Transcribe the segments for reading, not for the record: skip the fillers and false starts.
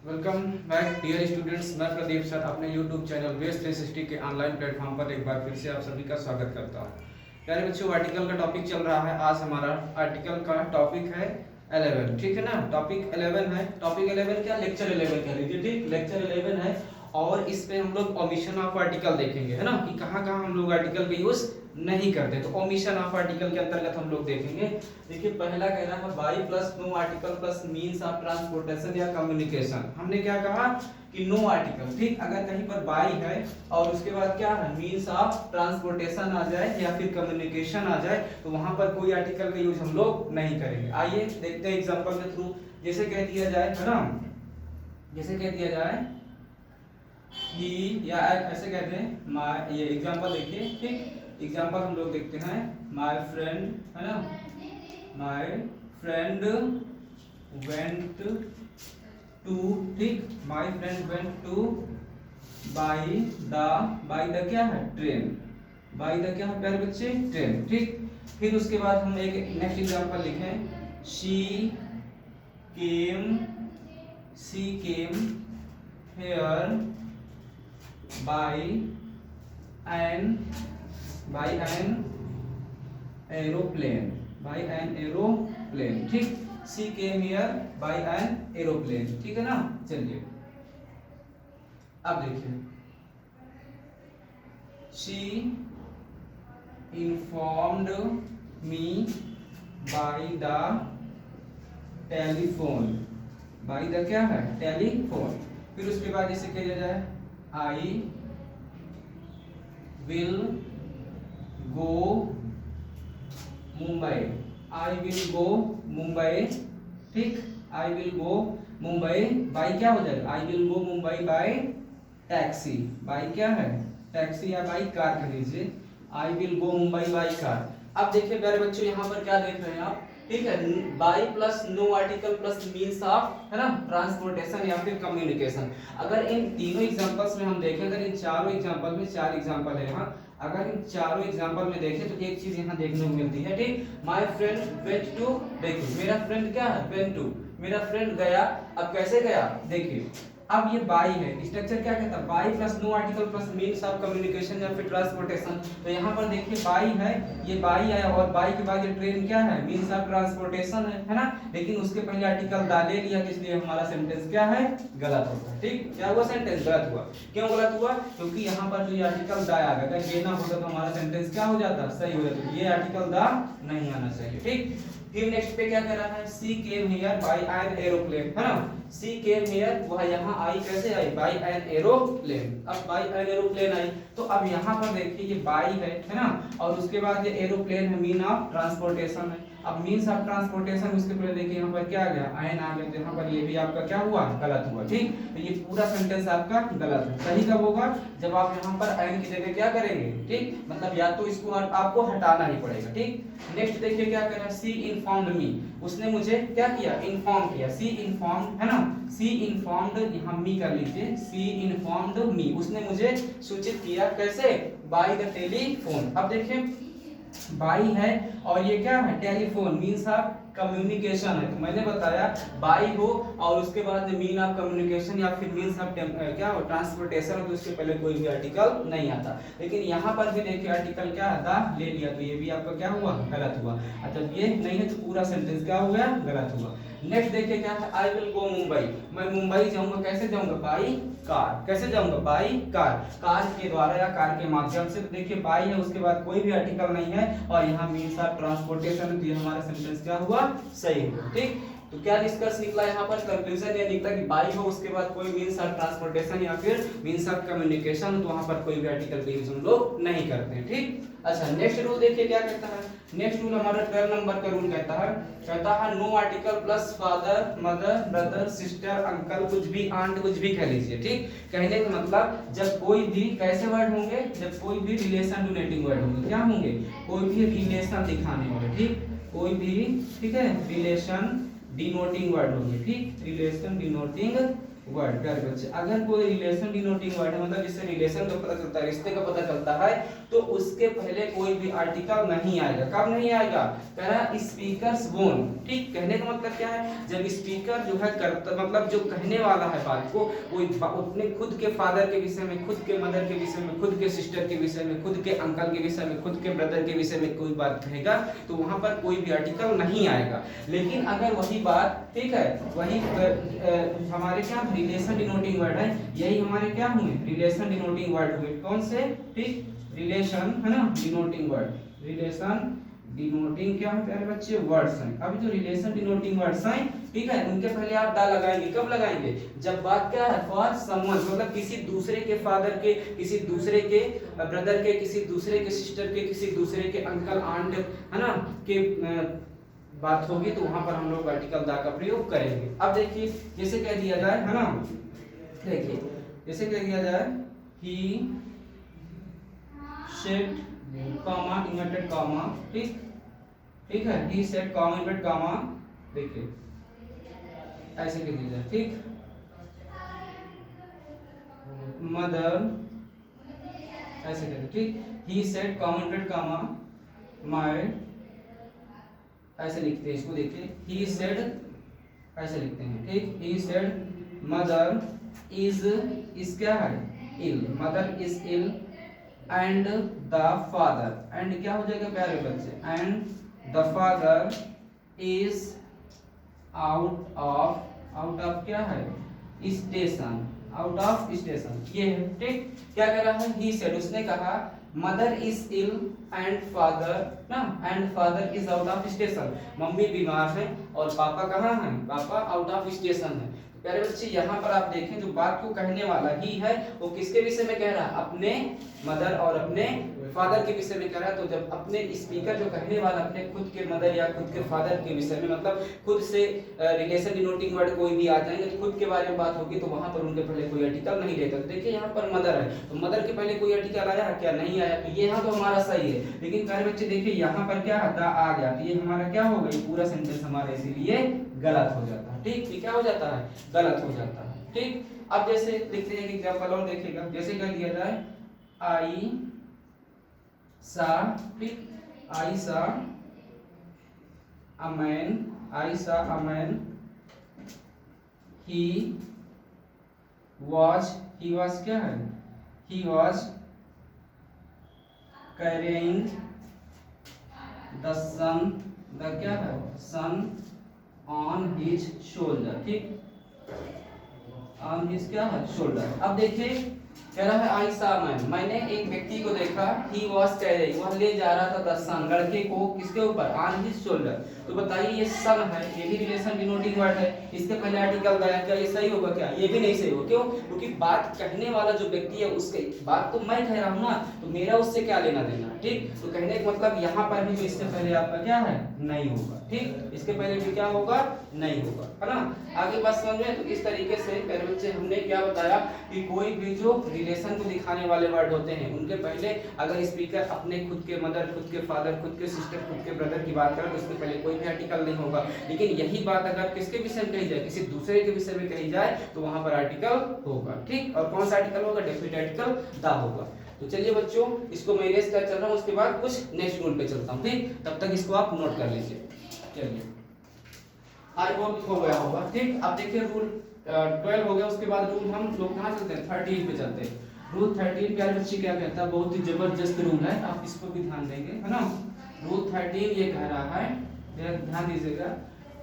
Welcome back dear students. मैं Pradeep sir अपने YouTube channel West 360 के ऑनलाइन प्लेटफॉर्म पर एक बार फिर से आप सभी का स्वागत करता हूं। प्यारे बच्चों, आर्टिकल का टॉपिक चल रहा है। आज हमारा आर्टिकल का टॉपिक है 11, ठीक है ना। टॉपिक 11 है। टॉपिक 11 क्या, लेक्चर 11 कह लीजिए, ठीक। लेक्चर 11 है और इस पे हम लोग ओमिशन ऑफ आर्टिकल देखेंगे, है ना, कि कहाँ कहाँ हम लोग आर्टिकल का यूज नहीं करते। तो ओमिशन ऑफ आर्टिकल के अंतर्गत हम लोग देखेंगे। देखिए पहला कह रहा है by plus no article plus means of transportation या कम्युनिकेशन। हमने क्या कहा कि नो आर्टिकल, ठीक। अगर कहीं पर बाई है और उसके बाद क्या है मींस ऑफ ट्रांसपोर्टेशन आ जाए या फिर कम्युनिकेशन आ जाए तो वहां पर कोई आर्टिकल का यूज हम लोग नहीं करेंगे। आइए देखते हैं एग्जांपल के थ्रू। जैसे कह दिया जाए, है ना, जैसे कह दिया जाए कि या ऐसे कहते हैं माय, ये एग्जांपल देखिए, ठीक। एग्जांपल हम लोग देखते हैं माय फ्रेंड, है ना, माय फ्रेंड वेंट टू, ठीक। My friend went two by the क्या है ट्रेन, बाई द क्या है प्यारे बच्चे ट्रेन, ठीक। फिर उसके बाद हम एक नेक्स्ट एग्जांपल लिखें, came she came here by an aeroplane, by an aeroplane, ठीक। she came here by an aeroplane, ठीक है ना। चलिए अब देखिए, she informed me by the telephone, by the क्या है टेलीफोन। फिर उसके बाद जैसे कह जाए I will go Mumbai, I will go Mumbai, ठीक। I will go Mumbai by क्या हो जाएगा, I will go Mumbai by taxi, by क्या है टैक्सी या by कार कह लीजिए। I will go Mumbai by car. अब देखिए प्यारे बच्चों, यहाँ पर क्या देख रहे हैं आप, ठीक है, by plus no article plus means of, है ना, ट्रांसपोर्टेशन या फिर कम्युनिकेशन। अगर इन तीनों एग्जांपल्स में हम देखें, अगर इन चारों एग्जांपल में, चार एग्जांपल है यहाँ, अगर इन चारों एग्जांपल में देखें तो एक चीज यहाँ देखने को मिलती है, ठीक। माय फ्रेंड वेंट टू, देखिए मेरा फ्रेंड क्या है वेंट टू, मेरा फ्रेंड गया। अब कैसे गया देखिए, अब ये बाई है, स्ट्रक्चर क्या कहता है by plus no article plus means of communication या फिर ट्रांसपोर्टेशन। तो यहाँ पर देखिए बाई है, ये बाई आया और बाई के बाद ये ट्रेन क्या है मींस ऑफ ट्रांसपोर्टेशन है ना। लेकिन उसके पहले आर्टिकल दा ले लिया, इसलिए हमारा सेंटेंस क्या है गलत होगा, ठीक। क्या हुआ सेंटेंस गलत हुआ। क्यों गलत हुआ, क्योंकि यहाँ पर जो ये आर्टिकल दा आ गया, अगर ये ना होता तो हमारा सेंटेंस क्या हो जाता सही हो जाता। ये आर्टिकल दा नहीं आना चाहिए, ठीक। फिर नेक्स्ट पे क्या कह रहा है, she came here by an aeroplane, है ना। सी केम हियर, वह यहाँ आई कैसे आई बाय एन एरोप्लेन। अब बाय एन एरोप्लेन आई तो अब यहाँ पर देखिए ये बाई है ना, और उसके बाद ये एरोप्लेन है, मीन ऑफ ट्रांसपोर्टेशन है। अब मीन्स ऑफ ट्रांसपोर्टेशन उसके पहले देखिए यहाँ पर क्या आ गया एन आ गया, तो यहाँ पर ये भी आपका क्या हुआ गलत हुआ, ठीक। तो ये पूरा सेंटेंस आपका गलत है। सही कब होगा, जब आप यहाँ पर एन की जगह क्या करेंगे, ठीक, मतलब या तो इसको आपको हटाना ही पड़ेगा, ठीक। नेक्स्ट देखिए क्या कह रहा है, सी इन्फॉर्म्ड मी, उसने मुझे क्या किया इन्फॉर्म किया। सी इन्फॉर्म्ड, है ना, सी इन्फॉर्म्ड, यहाँ मी कर लीजिए, सी इन्फॉर्म्ड मी, उसने मुझे सूचित किया कैसे बाय द टेलीफोन। अब देखिए बाई है और ये क्या है टेलीफोन, मींस ऑफ कम्युनिकेशन है। तो मैंने बताया बाई हो और उसके बाद मीन ऑफ कम्युनिकेशन या फिर मींस ऑफ क्या हो ट्रांसपोर्टेशन हो, तो उसके पहले कोई भी आर्टिकल नहीं आता। लेकिन यहाँ पर भी देखिए आर्टिकल क्या था ले लिया, तो ये भी आपका क्या हुआ गलत हुआ। अच्छा ये नहीं है तो पूरा सेंटेंस क्या हो गया गलत हुआ। नेक्स्ट देखिए क्या है, आई विल गो मुंबई, मैं मुंबई जाऊंगा, कैसे जाऊंगा बाई कार, कैसे जाऊंगा बाई कार, कार के द्वारा या कार के माध्यम से। देखिए बाई है उसके बाद कोई भी आर्टिकल नहीं है और यहाँ मींस ऑफ ट्रांसपोर्टेशन, तो ये हमारा सेंटेंस क्या हुआ सही हुआ, ठीक। तो क्या निष्कर्ष निकला यहाँ पर, कंक्लूजन ये निकला कि बाई हो उसके बाद कोई मींस ऑफ ट्रांसपोर्टेशन या फिर मींस ऑफ कम्युनिकेशन, तो वहां पर कोई भी आर्टिकल का यूज हम लोग नहीं करते हैं, ठीक। अच्छा नेक्स्ट रूल देखिए क्या कहता है। नेक्स्ट रूल हमारा 12 नंबर का रूल कहता है no article plus father mother brother sister uncle, कुछ भी आंट कुछ भी कह लीजिए, ठीक। कहने का मतलब जब कोई भी कैसे वर्ड होंगे, जब कोई भी रिलेशन डोनेटिंग वर्ड होंगे, क्या होंगे कोई भी रिलेशन दिखाने वाले, ठीक, कोई भी, ठीक है, रिलेशन डिनोटिंग वर्ड होंगे, ठीक, रिलेशन डिनोटिंग वर्ड। प्यारे बच्चे, अगर कोई रिलेशन डिनोटिंग वर्ड है, मतलब जिससे रिलेशन का पता चलता है, रिश्ते का पता चलता है, तो उसके पहले कोई भी आर्टिकल नहीं आएगा। कब नहीं आएगा? कह रहा स्पीकर्स बोन। ठीक, कहने का मतलब क्या है, जब स्पीकर जो है करता, मतलब जो कहने वाला है बात को, वो अपने खुद के फादर के विषय में, खुद के मदर के विषय में, खुद के सिस्टर के विषय में, खुद के अंकल के विषय में, खुद के ब्रदर के विषय में कोई बात कहेगा, तो वहां पर कोई भी आर्टिकल नहीं आएगा। लेकिन अगर वही बात, ठीक है, वही हमारे क्या रिलेशन डिनोटिंग वर्ड है, यही हमारे क्या हुए, रिलेशन डिनोटिंग वर्ड हुए। कौन से? ठीक, रिलेशन है ना, डिनोटिंग वर्ड, रिलेशन डिनोटिंग क्या है प्यारे बच्चे, वर्ड्स हैं। अब जो रिलेशन डिनोटिंग वर्ड्स हैं, ठीक है, उनके पहले आप दा लगाएंगे। कब लगाएंगे? जब बात क्या है, फॉर समवन, मतलब किसी दूसरे के फादर के, किसी दूसरे के ब्रदर के, किसी दूसरे के सिस्टर के, किसी दूसरे के अंकल आंट, है ना, के बात होगी, तो वहां पर हम लोग आर्टिकल दा का प्रयोग करेंगे। अब देखिए, जैसे कह दिया जाए, है ना, देखिए जैसे कह दिया जाए he said comma inverted comma, ठीक, ठीक है, he said comma inverted comma, देखिए ऐसे कह दिया जाए, ठीक, मदर, ऐसे कह, ठीक, he said comma inverted comma my, ऐसे लिखते हैं इसको, देखिए ही सेड, ऐसे लिखते हैं, ठीक, ही सेड मदर इज क्या है, ill, mother is ill and the father, and क्या हो जाएगा प्यारे बच्चे, and the father is out of क्या है, स्टेशन, आउट ऑफ स्टेशन, ये है। ठीक, क्या कह रहा है, ही सेड, उसने कहा, mother is ill and father ना, and father is out of station, mummy बीमार है और पापा कहाँ हैं, पापा आउट ऑफ स्टेशन है। प्यारे बच्चे, यहाँ पर आप देखें, जो बात को कहने वाला ही है, वो किसके विषय में कह रहा है, अपने मदर और अपने फादर के विषय में कह रहा है। तो जब अपने स्पीकर जो कहने वाला अपने खुद के मदर या खुद के फादर के विषय में, मतलब खुद से रिलेशन डिनोटिंग वर्ड कोई भी आ जाएंगे, तो खुद के बारे में बात होगी, तो वहां पर उनके पहले कोई आर्टिकल नहीं रहता। तो देखिए यहाँ पर मदर है, तो मदर के पहले कोई आर्टिकल आया क्या, नहीं आया, तो ये यहाँ तो हमारा सही है। लेकिन प्यारे बच्चे देखिए, यहाँ पर क्या द आ गया, तो ये हमारा क्या होगा, ये पूरा सेंटेंस हमारा इसीलिए गलत हो जाता है। ठीक, ये क्या हो जाता है, गलत हो जाता है। ठीक, अब जैसे लिखते हैं एग्जांपल और देखिएगा, जैसे कह दिया जाए आई सा, ठीक, आई सा अ मैन, आई सा अ मैन, ही वाज क्या है, he was carrying the sun, the क्या है, सन ऑन हिज शोल्डर, ठीक, ऑन हिज क्या है, शोल्डर। अब देखिए कह रहा है आई सा मैन, मैंने एक व्यक्ति को देखा, ही वाज कैरिंग, वह ले जा रहा था द सन, लड़के को, किसके ऊपर, ऑन हिज शोल्डर। तो बताइए ये सन है, ये भी रिलेशन डिनोटिंग वर्ड है, इसके पहले आर्टिकल गया, क्या ये सही होगा, क्या ये भी नहीं सही होगा, क्यों, क्योंकि बात कहने वाला जो व्यक्ति है उसके बात तो मैं कह रहा हूं ना, तो मेरा उससे क्या लेना देना। ठीक, तो कहने का मतलब यहाँ पर भी इससे पहले आपका क्या है, नहीं होगा। ठीक, इसके पहले भी क्या होगा, नहीं होगा, है ना। आगे बात समझ में, तो इस तरीके से प्यारे बच्चे हमने क्या बताया कि कोई भी जो रिलेशन को दिखाने वाले वर्ड होते हैं, उनके पहले अगर स्पीकर अपने खुद के मदर, खुद के फादर, खुद के सिस्टर, खुद के ब्रदर की बात करे, तो उसके पहले कोई भी आर्टिकल नहीं होगा। लेकिन यही बात अगर किसके विषय में कही जाए, किसी दूसरे के विषय में कही जाए, तो वहां पर आर्टिकल होगा। ठीक, और कौन सा आर्टिकल होगा, डेफिनेट आर्टिकल द होगा। तो चलिए बच्चों, इसको मैं इरेज कर चल रहा हूँ, उसके बाद कुछ नेक्स्ट रूल पे चलता हूँ। ठीक, तब तक इसको आप नोट कर लीजिए। चलिए, आई होप हो गया होगा। ठीक, अब देखिए रूल 12 हो गया, उसके बाद रूल हम लोग कहाँ चलते हैं, 13 पे चलते हैं। रूल 13 प्यारे बच्चे क्या कहता है, बहुत ही जबरदस्त रूल है, आप इसको भी ध्यान देंगे, है ना। रूल 13 ये कह रहा है, ध्यान दीजिएगा,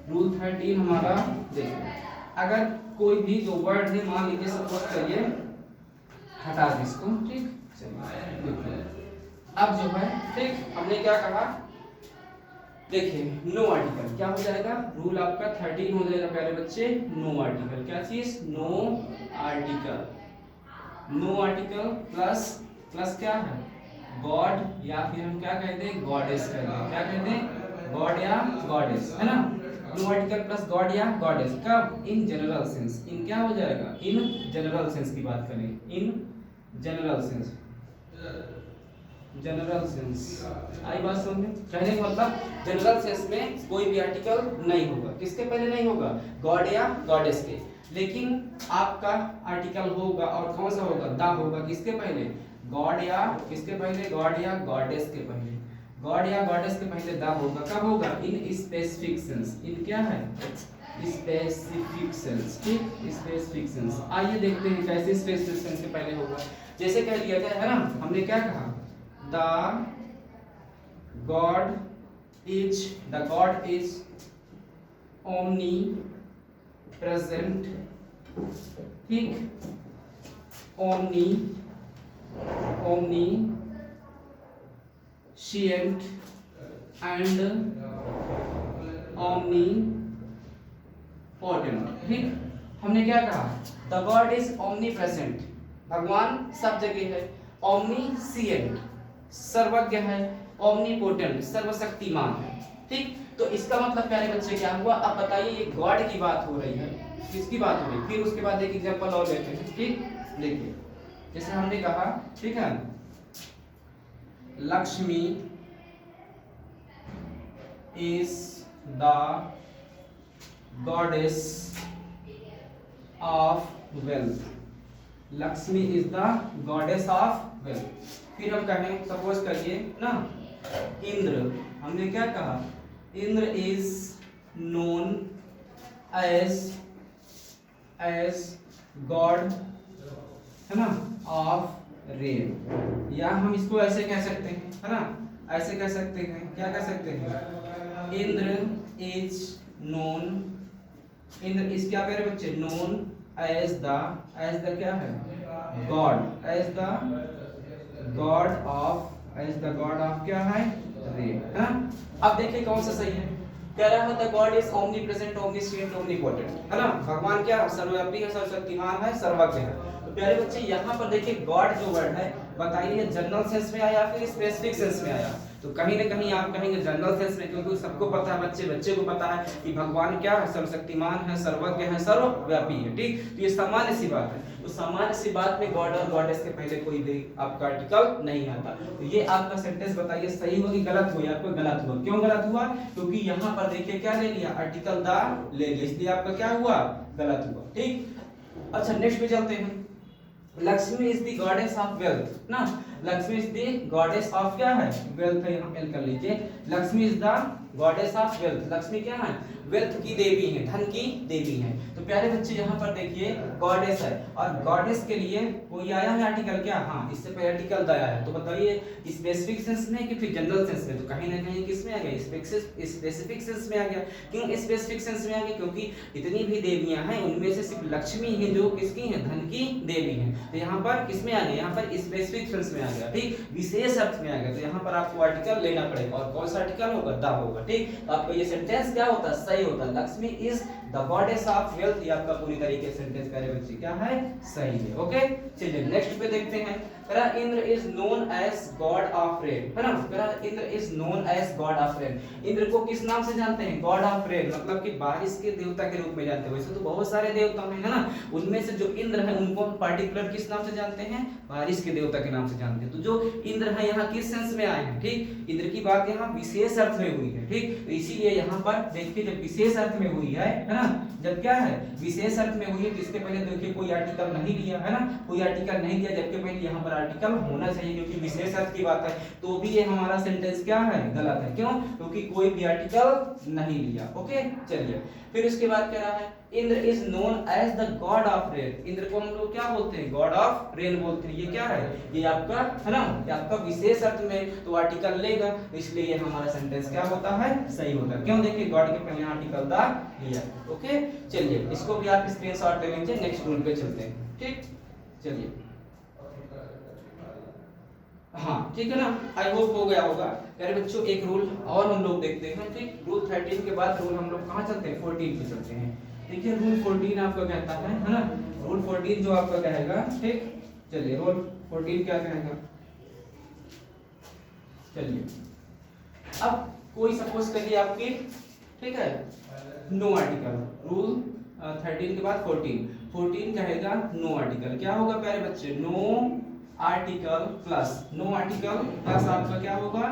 रूल 13 हमारा देखिए, अगर कोई भी जो वर्ड है, मान लीजिए सपोज करिए, हटा दें इसको। ठीक, चलिए अब जो है, ठीक, हमने क्या कहा, देखिए नो आर्टिकल क्या हो जाएगा, रूल आपका 13 हो जाएगा प्यारे बच्चे, नो आर्टिकल। क्या चीज, no article, no article plus, plus क्या है, गॉड, या फिर हम क्या कहते हैं, गॉडेस कहते हैं, क्या कहते हैं, गॉड या गॉडेस, है ना। नो आर्टिकल प्लस गॉड या गॉडेस, कब, इन जनरल सेंस, इन क्या हो जाएगा, इन जनरल सेंस की बात करें, in general sense, general sense, आई बात समझ में, कहने का मतलब जनरल सेंस में कोई भी आर्टिकल नहीं होगा। किसके पहले नहीं होगा, गॉड या गॉडेस के। लेकिन आपका आर्टिकल होगा और कौन सा होगा, द होगा, किसके पहले, गॉड या किसके पहले, गॉड या गॉडेस के पहले, गॉड या गॉडेस के पहले द होगा। कब होगा, इन स्पेसिफिक सेंस, इन क्या है, स्पेसिफिक सेंस, ठीक, स्पेसिफिक सेंस। आइए देखते हैं कैसे स्पेसिफिक सेंस से पहले होगा। जैसे कह दिया जाए, है ना, हमने क्या कहा, the God is omni present, ठीक, ओमनी शिएंट एंड ओमनी पोटेंट, ठीक। हमने क्या कहा, the God is omni present, भगवान सब जगह है, ओमनीसिएंट सर्वज्ञ है, ओमनीपोटेंट सर्वशक्तिमान है, ठीक। तो इसका मतलब प्यारे बच्चे क्या हुआ, अब बताइए ये गॉड की बात हो रही है, किसकी बात हो रही है, फिर उसके बाद एक एग्जांपल और लेते हैं, ठीक। देखिए जैसे हमने कहा, ठीक है, Lakshmi is the goddess of wealth, Lakshmi is the goddess of wealth. फिर हम कहें, सपोज करिए ना, इंद्र, हमने क्या कहा, Indra is known as god, है ना, ऑफ रेन, या हम इसको ऐसे कह सकते हैं, है ना, ऐसे कह सकते हैं, क्या कह सकते हैं, इंद्र इज क्या कह रहे बच्चे, नोन एज द क्या है, god, as the god of क्या है, रेन, है ना। अब देखिए कौन सा सही है, कह रहा है the God is omnipresent, omniscient, omnipotent, है ना, भगवान क्या सर्वव्यापी है, सर्वशक्तिमान है, सर्वज्ञ है। तो प्यारे बच्चे यहाँ पर देखिए गॉड जो वर्ड है, बताइए जनरल सेंस में आया या फिर स्पेसिफिक सेंस में आया, तो कहीं ना कहीं आप कहेंगे जनरल सेंस में, क्योंकि सबको पता है, बच्चे को पता है कि भगवान क्या है, सर्वशक्तिमान है, सर्वज्ञ है, सर्वव्यापी है, ठीक। तो ये सामान्य सी बात है, तो सामान्य सी बात में गॉड और गॉडेस के पहले कोई भी आपका आर्टिकल नहीं आता। तो ये आपका सेंटेंस बताइए सही हो कि गलत हो, या कोई गलत हुआ, क्यों गलत हुआ, क्योंकि यहाँ पर देखिए क्या ले लिया, आर्टिकल द ले लिया, इसलिए आपका क्या हुआ, गलत हुआ, ठीक। अच्छा नेक्स्ट पे चलते हैं, Lakshmi is the goddess of wealth ना, Lakshmi is the goddess of क्या है, वेल्थ है, यहाँ एल कर लीजिए, Lakshmi is the goddess of wealth, Lakshmi क्या है, वेल्थ की देवी है, धन की देवी है। तो प्यारे बच्चे यहाँ पर देखिए गॉडेस है, और गॉडेस के लिए कोई आया है आर्टिकल क्या, हाँ इससे पहले आर्टिकल द आया है, तो बताइए स्पेसिफिक सेंस में कि फिर जनरल सेंस में, तो कहीं ना कहीं किस में आ गया, स्पेसिफिक सेंस में आ गया। क्यों स्पेसिफिक सेंस में आ गया, क्योंकि इतनी भी देवियां हैं उनमें से सिर्फ लक्ष्मी है जो किसकी है, धन की देवी है, तो यहाँ पर किस में आ गया, यहाँ पर स्पेसिफिक सेंस में आ गया, ठीक, विशेष अर्थ में आ गया। तो यहाँ पर आपको आर्टिकल लेना पड़ेगा, और कौन सा आर्टिकल होगा, द होगा, ठीक। तो आपका ये सेंटेंस क्या होता है, सही होता है, Lakshmi is the goddess of wealth, ये आपका पूरी तरीके से सेंटेंस प्यारे बच्चे क्या है, सही है, ओके। चलिए नेक्स्ट पे देखते हैं, करा Indra is known as god of rain, है ना, करा Indra is known as god of rain, Indra को किस नाम से जानते हैं, गॉड ऑफ रेन, मतलब कि बारिश के देवता के रूप में जानते हैं। वैसे तो बहुत सारे देवता हैं, है ना, उनमें से जो इंद्र है उनको हम पर्टिकुलर किस नाम से जानते हैं, बारिश के देवता के नाम से जानते हैं। तो जो इंद्र है यहाँ किस सेंस में आए हैं, ठीक, इंद्र की बात यहाँ विशेष अर्थ में हुई है, ठीक। तो इसीलिए यहाँ पर देखिए जब विशेष अर्थ में हुई है ना, जब क्या है विशेष अर्थ में हुई है, तो इसके पहले देखिए कोई आर्टिकल नहीं लिया, है ना, कोई आर्टिकल नहीं लिया, जबकि पहले यहाँ पर आर्टिकल होना चाहिए, क्योंकि विशेष अर्थ की बात है। तो भी ये हमारा सेंटेंस क्या है, गलत है, क्यों, क्योंकि कोई भी आर्टिकल नहीं लिया, ओके। चलिए फिर उसके बाद कह रहा है Indra is known as the god of rain, Indra को हम लोग क्या बोलते हैं, गॉड ऑफ रेन बोलते हैं। ये क्या है, ये आपका है ना, ये आपका विशेष अर्थ में तो आर्टिकल लेगा, इसलिए ये हमारा सेंटेंस क्या होता है, सही होता है। क्यों, देखिए गॉड के पहले आर्टिकल द लिया, ओके। चलिए इसको भी आप स्क्रीनशॉट ले लीजिए, नेक्स्ट रूल पे चलते हैं, ठीक। चलिए हाँ ठीक है ना, आई होप हो गया होगा। प्यारे बच्चों एक रूल और हम लोग देखते हैं, ठीक। रूल 13 के बाद रूल हम लोग कहाँ चलते हैं, 14 पे चलते हैं। देखिए रूल 14 आपका कहता है ना, रूल 14 जो आपका कहेगा, ठीक। चलिए रूल 14 क्या कहेगा, चलिए अब कोई सपोज करिए आपकी, ठीक है, नो आर्टिकल, रूल 13 के बाद 14 कहेगा नो आर्टिकल, क्या होगा प्यारे बच्चे, नो आर्टिकल प्लस आपका क्या होगा,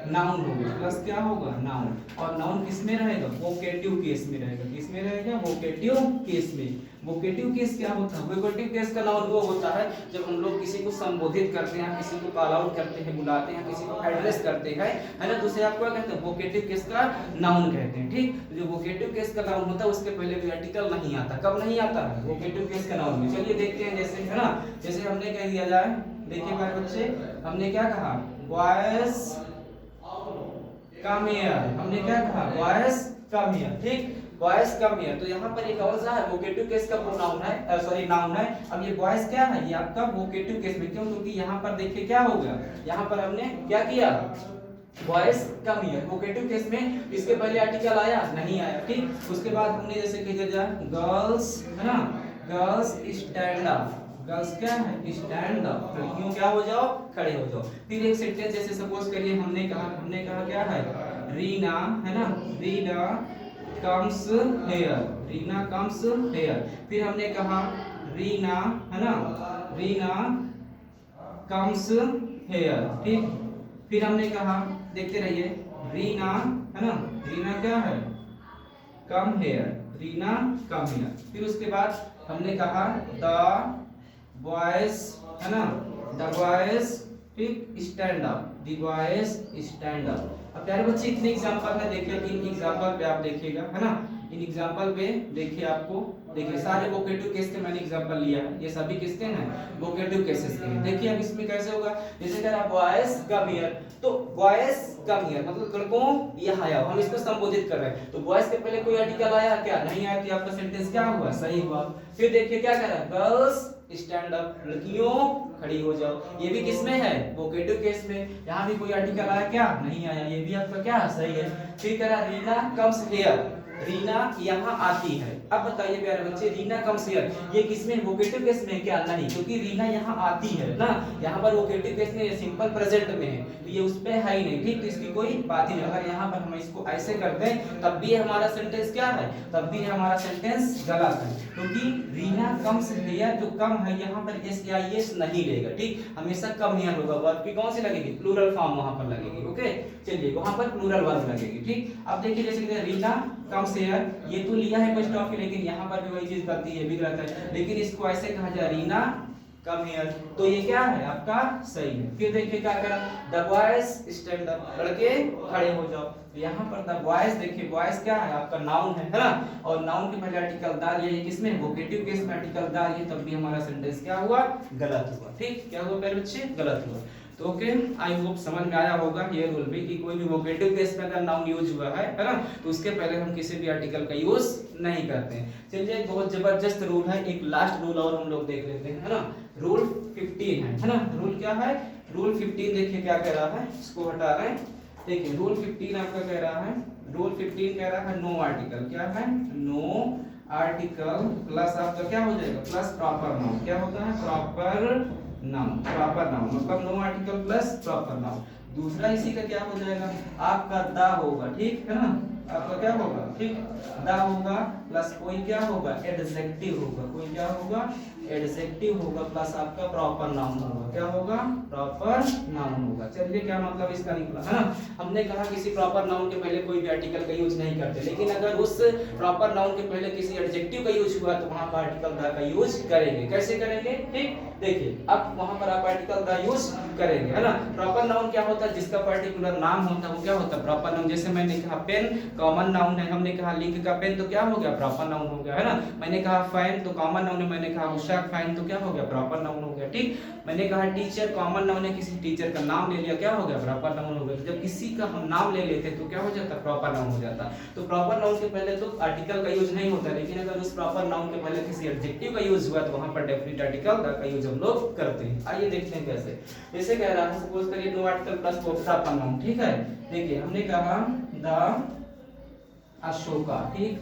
नाउन होगा, प्लस क्या होगा नाउन। और नाउन किस में रहेगा, वोकेटिव केस में रहेगा। किस में रहेगा, वोकेटिव केस में। वोकेटिव केस क्या होता है, वोकेटिव केस का नाउन वो होता है जब हम लोग किसी को संबोधित करते हैं, किसी को कॉल आउट करते हैं, बुलाते हैं, किसी को एड्रेस करते हैं, है ना, तो उसे आप क्या कहते हैं, वोकेटिव केस का नाउन कहते हैं। ठीक, तो जो वोकेटिव केस का नाउन होता है उसके पहले कोई आर्टिकल नहीं आता। कब नहीं आता है, वोकेटिव केस का नाउन में। चलिए देखते हैं, जैसे है ना, जैसे हमने कह दिया जाए, देखिए मेरे बच्चे, हमने क्या कहा, बॉयज कम हियर। हमने क्या कहा, बॉयज कम हियर। ठीक, बॉयज कम हियर। तो यहाँ पर एक और सा है, वोकेटिव केस का प्रोनाउन है, सॉरी नाउन है। अब ये बॉयज क्या है, ये आपका वोकेटिव केस में। क्यों, क्योंकि यहाँ पर देखिए क्या होगा, यहाँ पर हमने क्या किया, boys come here, vocative case में इसके पहले आर्टिकल आया नहीं आया। ठीक, उसके बाद हमने जैसे कह दिया गर्ल्स, है ना, गर्ल्स स्टैंड अप। गर्ल्स क्या है, स्टैंड अप, लड़कियों क्या हो जाओ, खड़े हो जाओ। फिर एक सेंटेंस जैसे सपोज करिए, हमने कहा क्या है, रीना, है ना, Reena comes here, Reena comes here. फिर हमने कहा रीना, है ना, रीना कम्स हेयर। ठीक, फिर हमने कहा, देखते रहिए, रीना, है ना, रीना क्या है, come here, Reena come here. फिर उसके बाद हमने कहा द बॉयज, है ना, द बॉयज, ठीक, stand up, the boys stand up. अब प्यारे बच्चे इतने एग्जांपल है, देखिए इन एग्जांपल पे आप देखिएगा, है ना, इन एग्जांपल पे देखिए, आपको देखिए सारे वोकेटिव केस के मैंने एग्जांपल लिया है, ये सभी किसके हैं, वोकेटिव केसेस के हैं। देखिए अब इसमें कैसे होगा, जैसे कह रहा बॉयज कम हियर, तो बॉयज कम हियर मतलब लड़कों यहाँ आओ, हम इसको संबोधित कर रहे हैं। तो बॉयज के पहले कोई आर्टिकल आया क्या, नहीं आया, तो आपका सेंटेंस क्या हुआ, सही हुआ। फिर देखिए क्या कह रहा है, गर्ल्स स्टैंड अप, लड़कियों खड़ी हो जाओ। ये भी किस में है, वोकेटिव केस में। यहाँ भी कोई आर्टिकल आया क्या, नहीं आया, ये भी आपका क्या सही है। फिर कह रहा रीना कम्स हियर, रीना यहाँ आती है। अब बताइए प्यारे बच्चे, रीना कम्स हियर ये किसमें, वोकेटिव केस में क्या, नहीं, क्योंकि रीना यहाँ आती है ना, यहाँ पर वोकेटिव केस में सिंपल प्रेजेंट में है, तो ये उस पे है ही नहीं। ठीक, तो इसकी कोई बात ही नहीं। अगर यहाँ पर हम इसको ऐसे कर दें तब भी हमारा सेंटेंस क्या है, तब भी हमारा सेंटेंस गलत है, क्योंकि रीना कम्स हियर जो कम है यहाँ पर एस या एस नहीं लेगा। ठीक, हमेशा कम हियर होगा, वर्ब की कौन सी लगेगी, प्लूरल फॉर्म वहां पर लगेगी। ओके, चलिए वहां पर प्लूरल वर्ब लगेगी। ठीक, अब देखिए जैसे रीना कम्स हियर, ये तो लिया है फर्स्ट ऑफ, लेकिन यहाँ पर भी वही चीज गलती है, भी गलत है, लेकिन इसको ऐसे कहा जाए रीना कम हियर, तो ये क्या है आपका सही है। फिर देखिए क्या करा, द बॉयज स्टैंड अप, लड़के खड़े हो जाओ। तो यहाँ पर द बॉयज, देखिए बॉयज क्या है आपका नाउन है ना, और नाउन के पहले आर्टिकल दार, ये किसमें, वोकेटिव केस में आर्टिकल दार, ये तब भी हमारा सेंटेंस क्या हुआ, गलत हुआ। ठीक, क्या हुआ मेरे बच्चे, गलत हुआ। तो ओके, आई होप समझ में आया होगा ये रूल भी, कि कोई भी वोकेटिव केस में अगर नाउन यूज हुआ है ना, तो उसके पहले हम किसी भी आर्टिकल का यूज नहीं करते हैं। चलिए एक बहुत जबरदस्त रूल है, एक लास्ट रूल और हम लोग देख लेते हैं, है ना, रूल 15 है ना, रूल क्या है, रूल 15 देखिए क्या कह रहा है, इसको हटा रहे हैं। देखिए रूल 15 आपका कह रहा है, रूल 15 कह रहा है नो आर्टिकल, क्या है, नो आर्टिकल प्लस आपका क्या हो जाएगा, प्लस प्रॉपर नाउन। क्या होता है, प्रॉपर नाउन, प्रॉपर नाउन मतलब no article plus proper noun. दूसरा इसी का क्या हो जाएगा, आपका द होगा, ठीक है ना, आपका क्या होगा, ठीक, द होगा प्लस कोई क्या होगा, एडजेक्टिव होगा, कोई क्या होगा, एडजेक्टिव होगा प्लस आपका प्रॉपर नाउन होगा। क्या होगा, प्रॉपर नाउन होगा। चलिए क्या मतलब इसका निकला, है ना, हमने कहा किसी प्रॉपर नाउन के पहले कोई भी आर्टिकल का यूज नहीं करते, लेकिन अगर उस प्रॉपर नाउन के पहले किसी एडजेक्टिव का यूज हुआ तो वहां पर आर्टिकल द का यूज करेंगे। कैसे करेंगे, ठीक, देखिए अब वहां पर आप आर्टिकल द यूज करेंगे, है ना। प्रॉपर नाउन क्या होता है, जिसका पर्टिकुलर नाम होता है वो क्या होता है, प्रॉपर नाउन। जैसे मैंने कहा पेन कॉमन नाउन है, हमने कहा लिंक का पेन तो क्या हो गया, प्रॉपर नाउन हो गया, है ना। मैंने कहा फैन तो कॉमन नाउन है, मैंने कहा उषा फैन तो क्या हो गया, प्रॉपर नाउन हो गया। ठीक, मैंने कहा टीचर कॉमन नाउन है, किसी टीचर का नाम ले लिया, क्या हो गया, प्रॉपर नाउन हो गया। जब किसी का हम नाम ले लेते तो क्या हो जाता, प्रॉपर नाउन हो जाता। तो प्रॉपर नाउन के पहले तो आर्टिकल का यूज नहीं होता, लेकिन अगर उस प्रॉपर नाउन के पहले किसी एडजेक्टिव का यूज हुआ तो वहां पर डेफिनेट आर्टिकल द का यूज हम लोग करते हैं। आइए देखते हैं कैसे। जैसे कह रहा है, सपोज करिए no article plus proper noun, ठीक है। देखिए हमने कहा द अशोका, ठीक,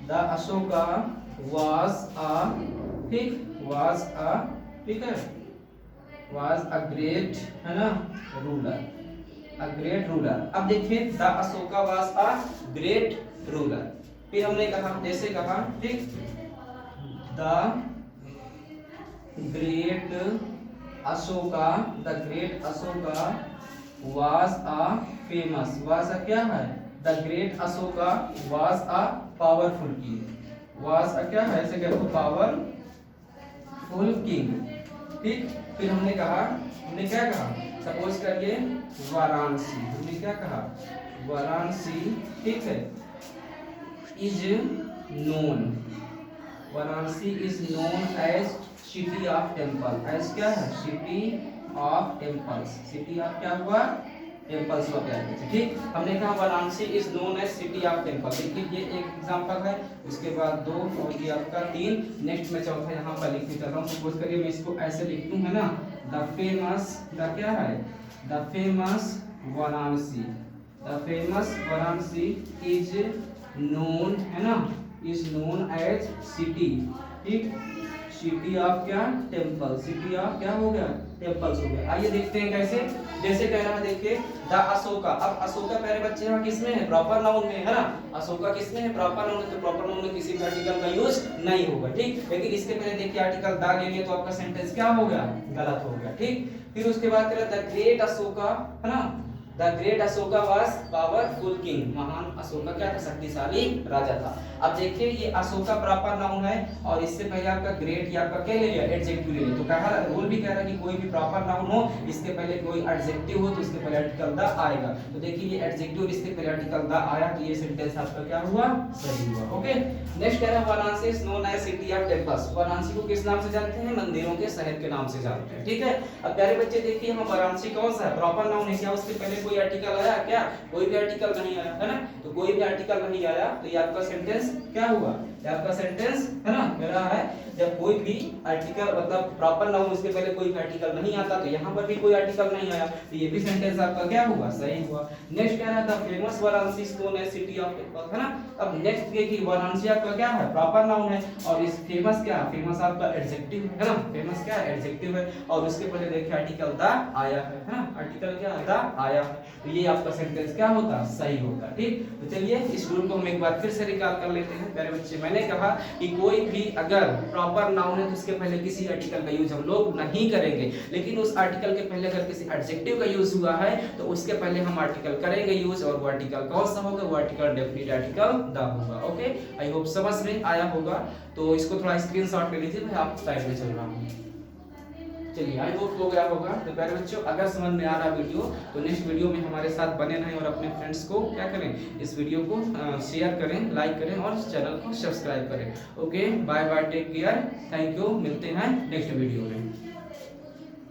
द अशोका वाज अ, ठीक, वाज अ, ठीक है, वाज अ ग्रेट, है ना, रूलर, अ ग्रेट रूलर। अब देखिए the Ashoka was a great ruler. फिर हमने कहा, जैसे कहा, ठीक, the great Ashoka, the great Ashoka was a famous, was a क्या है, the great Ashoka was a powerful king, was a क्या है, ऐसे कहते हो पावरफुल किंग, ठीक। फिर हमने क्या कहा, सपोज करिए वाराणसी, हमने क्या कहा, वाराणसी, ठीक है, is known, Varanasi is known as city of temple, as क्या है, city of temples, city of क्या हुआ, टेम्पल्स हो गया, ठीक। हमने कहा Varanasi is known as city of temple, देखिए ये एक एग्जांपल है, उसके बाद 2 और ये आपका 3, नेक्स्ट में चौथा यहाँ पर लिखने चल रहा हूँ। सपोज करिए मैं इसको ऐसे लिख दूं, है ना, द फेमस, द क्या है, the famous Varanasi, the famous Varanasi is known, है ना, इज नोन एज सिटी, ठीक, सिटी ऑफ क्या, टेम्पल, सिटी ऑफ क्या हो गया, टेम्पल्स हो गया। आइए देखते हैं कैसे, जैसे कह रहा है, देखिए द अशोका, अब अशोका प्यारे बच्चे यहाँ किसमें है, प्रॉपर नाउन में, है ना, अशोका किसमें है, प्रॉपर नाउन, तो प्रॉपर नाउन में किसी भी आर्टिकल का यूज नहीं होगा, ठीक। लेकिन इसके पहले देखिए आर्टिकल द ले लिए तो आपका सेंटेंस क्या हो गया, गलत हो गया, ठीक। फिर उसके बाद कह रहा द ग्रेट अशोका, है ना, the great Ashoka was powerful king, महान अशोका क्या था, शक्तिशाली राजा था। अब देखिए ये अशोका प्रॉपर नाउन है और इससे पहले आपका ग्रेट या आपका क्या ले लिया, एडजेक्टिव ले लिया, तो कहा रूल भी कह रहा है कि कोई भी प्रॉपर नाउन हो इसके पहले कोई एडजेक्टिव हो तो इसके पहले आर्टिकल द आएगा। तो देखिए ये एडजेक्टिव इसके पहले आर्टिकल द आया तो ये सेंटेंस आपका क्या हुआ, सही हुआ, ओके। नेक्स्ट कह रहा है Varanasi is known as city of temples, Varanasi को किस नाम से जानते हैं, मंदिरों के शहर के नाम से जानते हैं, ठीक है। अब प्यारे बच्चे देखिए यहाँ वाराणसी कौन सा है, प्रॉपर नाउन है, क्या उसके पहले कोई आर्टिकल आया, क्या कोई भी आर्टिकल नहीं आया, है ना, तो कोई भी आर्टिकल नहीं आया तो ये आपका सेंटेंस क्या हुआ, ये आपका सेंटेंस, है ना, कह रहा है जब कोई भी आर्टिकल मतलब प्रॉपर नाउन उसके पहले कोई भी आर्टिकल नहीं आता तो यहाँ पर भी कोई आर्टिकल नहीं आया तो ये भी सेंटेंस आपका क्या हुआ, सही हुआ। नेक्स्ट कह रहा था famous Varanasi is known as city of temples, है ना। अब नेक्स्ट देखिए वाराणसी आपका क्या है, प्रॉपर नाउन है और इस फेमस क्या, फेमस आपका एडजेक्टिव है ना, फेमस क्या है, एडजेक्टिव है और उसके पहले देखिए आर्टिकल द आया है ना, आर्टिकल क्या द आया है तो ये आपका सेंटेंस क्या होता, सही होता, ठीक। तो चलिए इस रूल को हम एक बार फिर से रिकॉल कर लेते हैं प्यारे बच्चे। मैंने कहा कि कोई भी अगर प्रॉपर नाउन है तो उसके पहले किसी आर्टिकल का यूज हम लोग नहीं करेंगे, लेकिन उस आर्टिकल के पहले अगर किसी एडजेक्टिव का यूज हुआ है तो उसके पहले हम आर्टिकल करेंगे यूज और वो आर्टिकल कौन सा होगा, वो आर्टिकल डेफिनेट आर्टिकल द होगा, ओके। आई होप समझ में आया होगा, तो इसको थोड़ा स्क्रीनशॉट ले लीजिए, मैं आप साइड में चल रहा हूँ। चलिए आई होप हो गया होगा। तो प्यारे बच्चों अगर समझ में आ रहा वीडियो तो नेक्स्ट वीडियो में हमारे साथ बने रहें और अपने फ्रेंड्स को क्या करें, इस वीडियो को शेयर करें, लाइक करें और चैनल को सब्सक्राइब करें। Okay bye bye, take care, thank you, मिलते हैं नेक्स्ट वीडियो में।